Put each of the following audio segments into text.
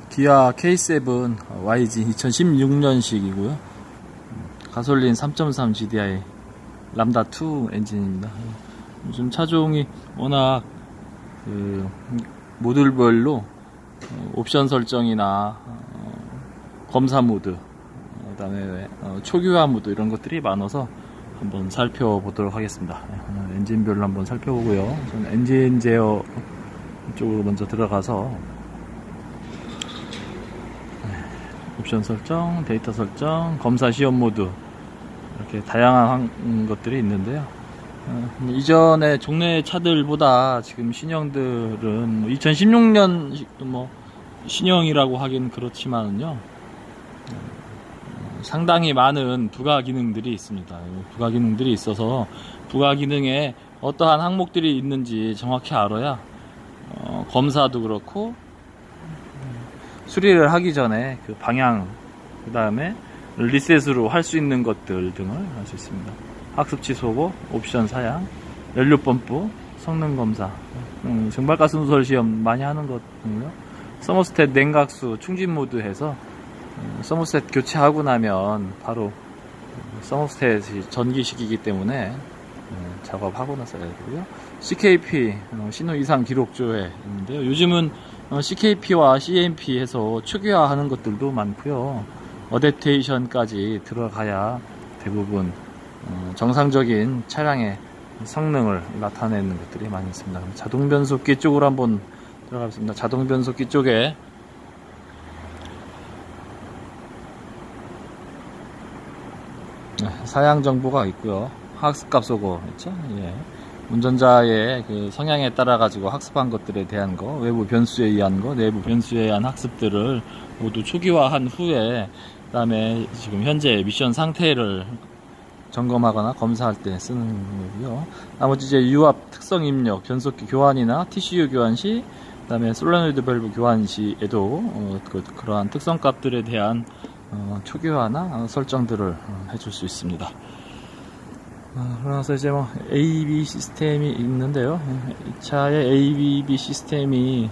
기아 K7 YG 2016년식이고요. 가솔린 3.3 GDI 람다 2 엔진입니다. 요즘 차종이 워낙 모듈별로 옵션 설정이나 검사 모드, 그다음에 초기화 모드 이런 것들이 많아서 한번 살펴보도록 하겠습니다. 엔진별로 한번 살펴보고요. 저는 엔진 제어 쪽으로 먼저 들어가서 옵션 설정, 데이터 설정, 검사 시험 모드 이렇게 다양한 것들이 있는데요. 이전에 종래 차들보다 지금 신형들은 2016년 뭐 신형이라고 하긴 그렇지만요, 상당히 많은 부가 기능들이 있습니다. 부가 기능들이 있어서 부가 기능에 어떠한 항목들이 있는지 정확히 알아야 검사도 그렇고 수리를 하기 전에 그 방향, 그 다음에 리셋으로 할 수 있는 것들 등을 할 수 있습니다. 학습 취소고, 옵션 사양, 연료 펌프, 성능 검사, 증발가스 누설 시험 많이 하는 것이고요. 서머스탯 냉각수 충진 모드 해서 서머스탯 교체하고 나면 바로 서머스탯이 전기식이기 때문에 작업하고 나서 해야 되고요. CKP 신호 이상 기록 조회 있는데요. 요즘은 CKP와 CMP 해서 초기화하는 것들도 많고요. 어댑테이션까지 들어가야 대부분 정상적인 차량의 성능을 나타내는 것들이 많이 있습니다. 자동 변속기 쪽으로 한번 들어가겠습니다. 자동 변속기 쪽에 사양 정보가 있고요. 학습값 소거 있죠? 예. 운전자의 그 성향에 따라 가지고 학습한 것들에 대한 거, 외부 변수에 의한 거, 내부 변수에 의한 학습들을 모두 초기화한 후에, 그 다음에 지금 현재 미션 상태를 점검하거나 검사할 때 쓰는 거고요. 나머지 이제 유압 특성 입력, 변속기 교환이나 TCU 교환 시, 그 다음에 솔레노이드 밸브 교환 시에도 그러한 특성 값들에 대한 초기화나 설정들을 해줄 수 있습니다. 그러면서 이제 뭐 ABB 시스템이 있는데요. 이 차에 ABB 시스템이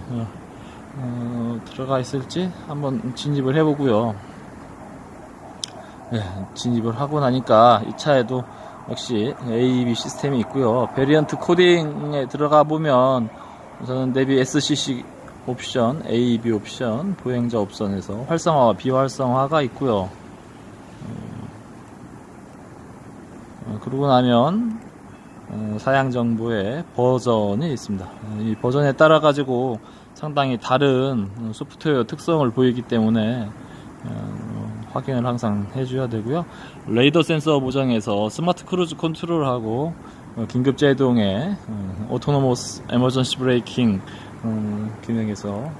들어가 있을지 한번 진입을 해보고요. 네, 진입을 하고 나니까 이 차에도 역시 ABB 시스템이 있고요. 베리언트 코딩에 들어가 보면 우선은 내비 SCC 옵션, AEB 옵션, 보행자 옵션에서 활성화와 비활성화가 있고요. 그러고 나면 사양 정보의 버전이 있습니다. 이 버전에 따라 가지고 상당히 다른 소프트웨어 특성을 보이기 때문에 확인을 항상 해줘야 되고요. 레이더 센서 보정에서 스마트 크루즈 컨트롤하고 긴급 제동에 오토노머스 에머전시 브레이킹 기능에서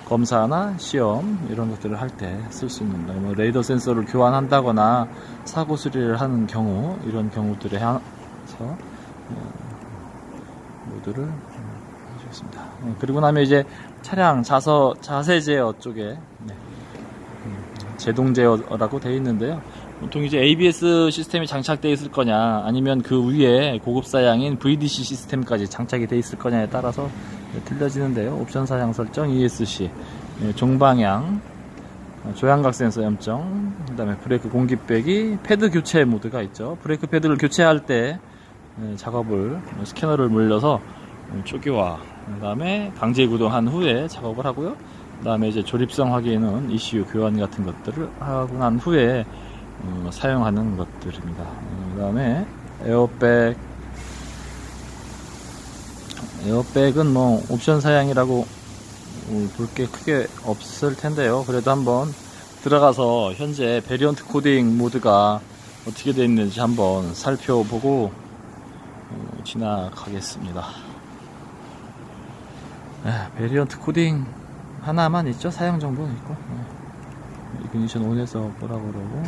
검사나 시험 이런 것들을 할 때 쓸 수 있는 뭐 레이더 센서를 교환한다거나 사고 수리를 하는 경우, 이런 경우들에 해서 모두를 해주겠습니다. 그리고 나면 이제 차량 자세 제어 쪽에 제동 제어라고 되어 있는데요. 보통 이제 ABS 시스템이 장착되어 있을 거냐, 아니면 그 위에 고급 사양인 VDC 시스템까지 장착이 되어 있을 거냐에 따라서 틀려지는데요. 옵션 사양 설정, ESC, 종방향, 조향각 센서 염정, 그 다음에 브레이크 공기 빼기, 패드 교체 모드가 있죠. 브레이크 패드를 교체할 때 작업을 스캐너를 물려서 초기화, 그 다음에 강제 구동한 후에 작업을 하고요. 그 다음에 이제 조립성 확인은 ECU 교환 같은 것들을 하고 난 후에 사용하는 것들입니다. 그 다음에 에어백은 뭐 옵션 사양이라고 볼 게 크게 없을 텐데요. 그래도 한번 들어가서 현재 베리언트 코딩 모드가 어떻게 되어 있는지 한번 살펴보고 지나가겠습니다. 베리언트 코딩 하나만 있죠. 사양 정보는 있고, 이그니션 온에서 뭐라고 그러고,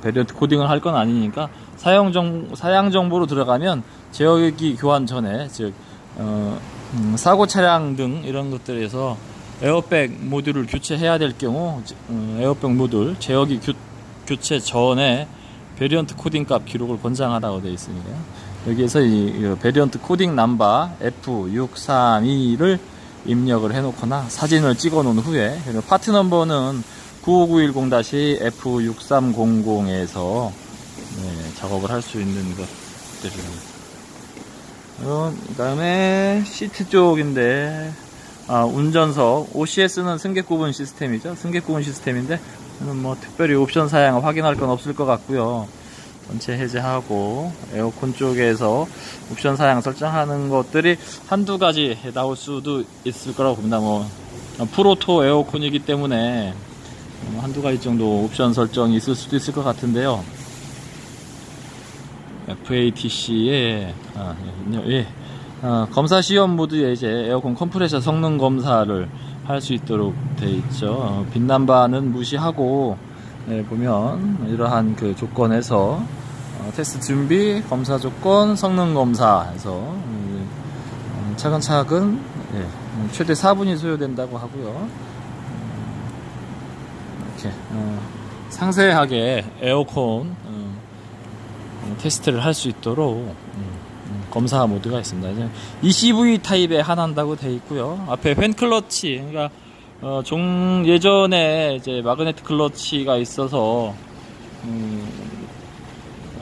베리언트 코딩을 할 건 아니니까 사양 정보로 들어가면 제어기 교환 전에, 즉 사고 차량 등 이런 것들에서 에어백 모듈을 교체해야 될 경우 에어백 모듈 제어기 교체 전에 베리언트 코딩 값 기록을 권장하라고 되어 있으니까요. 여기에서 이 베리언트 코딩 넘버 F632를 입력을 해놓거나 사진을 찍어 놓은 후에, 그리고 파트 넘버는 95910-F6300에서 작업을 할 수 있는 것들입니다. 그 다음에 시트 쪽인데, 운전석, OCS는 승객 구분 시스템이죠. 승객 구분 시스템인데, 뭐 특별히 옵션 사양 확인할 건 없을 것 같고요. 전체 해제하고, 에어컨 쪽에서 옵션 사양 설정하는 것들이 한두 가지 나올 수도 있을 거라고 봅니다. 뭐 프로토 에어컨이기 때문에 한두 가지 정도 옵션 설정이 있을 수도 있을 것 같은데요. FATC에 검사 시험 모드에 이제 에어컨 컴프레셔 성능 검사를 할 수 있도록 되어 있죠. 빈남바는 무시하고, 보면 이러한 그 조건에서 테스트 준비, 검사 조건, 성능 검사에서 차근차근 최대 4분이 소요된다고 하고요. 이렇게 상세하게 에어컨 테스트를 할 수 있도록 검사 모드가 있습니다. ECV 타입에 한한다고 되어 있고요. 앞에 펜 클러치, 그러니까 예전에 이제 마그네틱 클러치가 있어서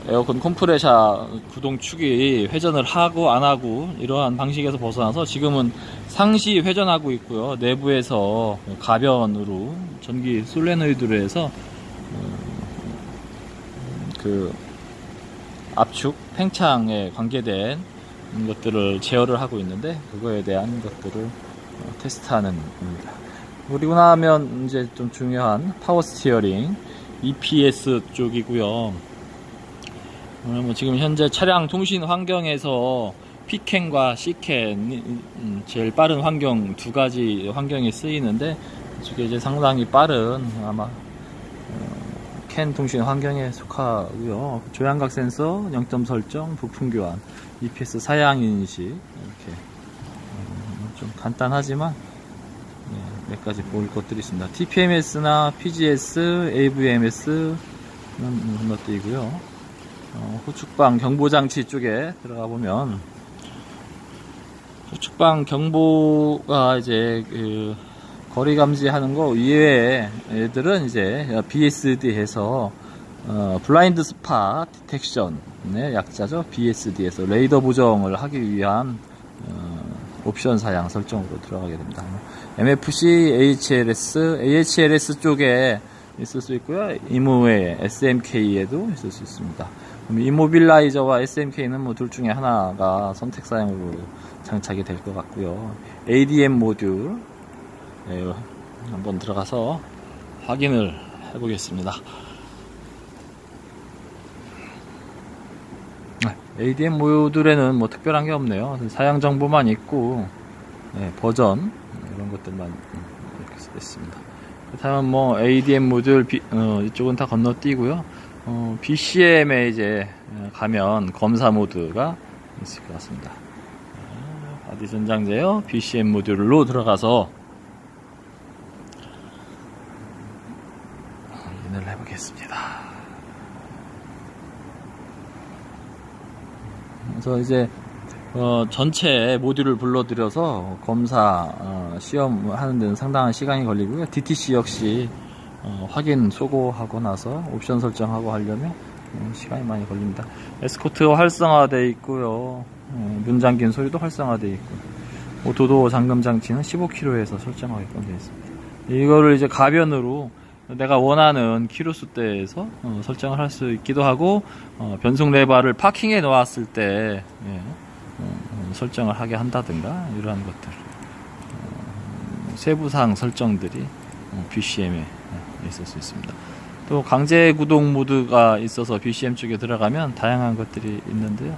에어컨 컴프레셔 구동축이 회전을 하고 안 하고 이러한 방식에서 벗어나서 지금은 상시 회전하고 있고요. 내부에서 가변으로 전기 솔레노이드로 해서 그 압축, 팽창에 관계된 것들을 제어를 하고 있는데, 그거에 대한 것들을 테스트하는 겁니다. 그리고 나면 이제 좀 중요한 파워 스티어링, EPS 쪽이고요. 뭐 지금 현재 차량 통신 환경에서 P캔과 C캔, 제일 빠른 환경 두 가지 환경이 쓰이는데, 이게 이제 상당히 빠른 아마 캔 통신 환경에 속하고요. 조향각 센서, 0점 설정, 부품 교환, EPS 사양 인식, 이렇게 좀 간단하지만 몇 가지 볼 것들이 있습니다. TPMS나 PGS, AVMS 이런 것들이고요. 후측방 경보장치 쪽에 들어가 보면 후측방 경보가 이제 그 거리 감지하는 거 이외에 애들은 이제 BSD에서 블라인드 스팟 디텍션의 약자죠. BSD에서 레이더 보정을 하기 위한 옵션 사양 설정으로 들어가게 됩니다. MFC, HLS, AHLS 쪽에 있을 수 있고요. 이모의 SMK에도 있을 수 있습니다. 이모빌라이저와 SMK는 뭐 둘 중에 하나가 선택 사양으로 장착이 될 것 같고요. ADM 모듈 한번 들어가서 확인을 해보겠습니다. ADM 모듈에는 뭐 특별한 게 없네요. 사양 정보만 있고 버전 이런 것들만 이렇게 있습니다. 그렇다면 뭐 ADM 모듈 이쪽은 다 건너뛰고요. BCM에 이제 가면 검사 모드가 있을 것 같습니다. 바디 전장제요. BCM 모듈로 들어가서 확인을 해보겠습니다. 그래서 이제 전체 모듈을 불러들여서 검사 시험 하는 데는 상당한 시간이 걸리고요. DTC 역시 확인 소고하고 나서 옵션 설정하고 하려면 시간이 많이 걸립니다. 에스코트 활성화되어 있고요. 문 잠긴 소리도 활성화되어 있고, 오토도 잠금 장치는 15km에서 설정하게끔 되어 있습니다. 이거를 이제 가변으로 내가 원하는 키로수대에서 설정을 할 수 있기도 하고, 변속 레버를 파킹에 놓았을 때 설정을 하게 한다든가 이러한 것들, 세부사항 설정들이 BCM에 있을 수 있습니다. 또 강제 구동 모드가 있어서 BCM 쪽에 들어가면 다양한 것들이 있는데요.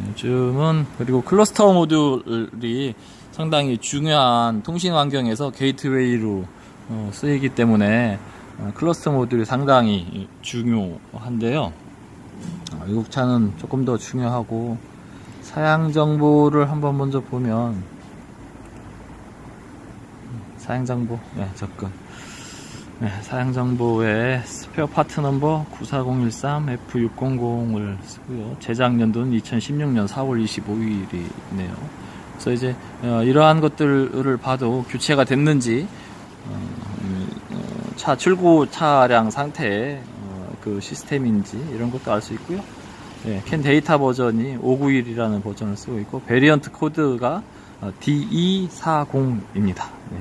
요즘은 그리고 클러스터 모듈이 상당히 중요한 통신 환경에서 게이트웨이로 쓰이기 때문에 클러스터 모듈이 상당히 중요한데요. 외국차는 조금 더 중요하고, 사양 정보를 한번 먼저 보면 사양 정보 접근 네, 사양정보에 스페어 파트 넘버 94013 F600을 쓰고요. 제작 연도는 2016년 4월 25일이네요. 그래서 이제 이러한 것들을 봐도 교체가 됐는지 차 출고 차량 상태의 그 시스템인지 이런 것도 알 수 있고요. 네, 캔 데이터 버전이 591이라는 버전을 쓰고 있고 베리언트 코드가 DE40입니다. 네.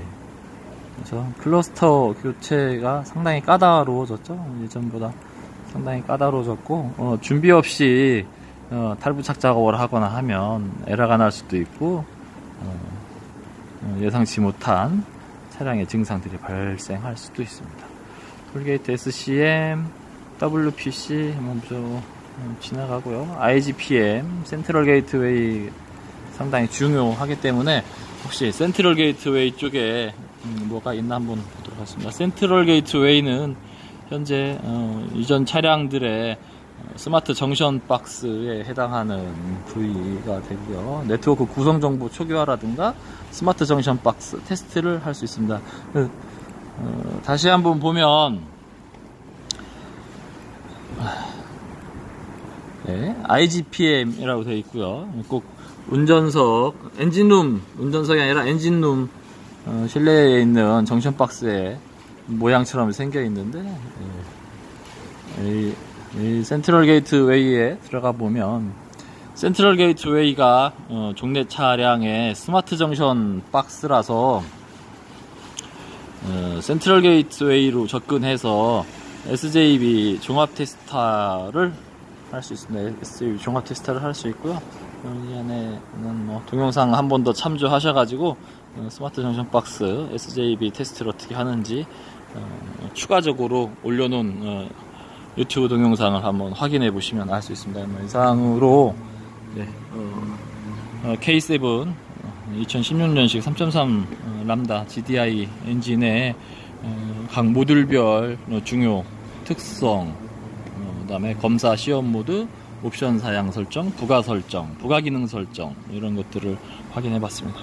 그래서 클러스터 교체가 상당히 까다로워졌죠. 예전보다 상당히 까다로워졌고 준비 없이 탈부착 작업을 하거나 하면 에러가 날 수도 있고 예상치 못한 차량의 증상들이 발생할 수도 있습니다. 톨게이트 SCM, WPC 먼저 지나가고요. IGPM, 센트럴 게이트웨이 상당히 중요하기 때문에 혹시 센트럴 게이트웨이 쪽에 뭐가 있나 한번 보도록 하겠습니다. 센트럴 게이트웨이는 현재 이전 차량들의 스마트 정션 박스에 해당하는 부위가 되고요. 네트워크 구성 정보 초기화라든가 스마트 정션 박스 테스트를 할 수 있습니다. 다시 한번 보면 네, IGPM이라고 되어 있고요. 꼭 운전석, 엔진룸, 운전석이 아니라 엔진룸 실내에 있는 정션 박스의 모양처럼 생겨 있는데 이 센트럴 게이트웨이에 들어가 보면 센트럴 게이트웨이가 종래 차량의 스마트 정션 박스라서 센트럴 게이트웨이로 접근해서 SJB 종합 테스터를 할 수 있습니다. SJB 종합 테스터를 할 수 있고요. 이 안에는 뭐 동영상 한 번 더 참조하셔가지고 스마트 정션 박스 SJB 테스트를 어떻게 하는지 추가적으로 올려놓은 유튜브 동영상을 한번 확인해 보시면 알 수 있습니다. 이상으로 네, K7 2016년식 3.3 람다 GDI 엔진의 각 모듈별 중요 특성, 그 다음에 검사 시험 모드, 옵션 사양 설정, 부가 설정, 부가 기능 설정 이런 것들을 확인해 봤습니다.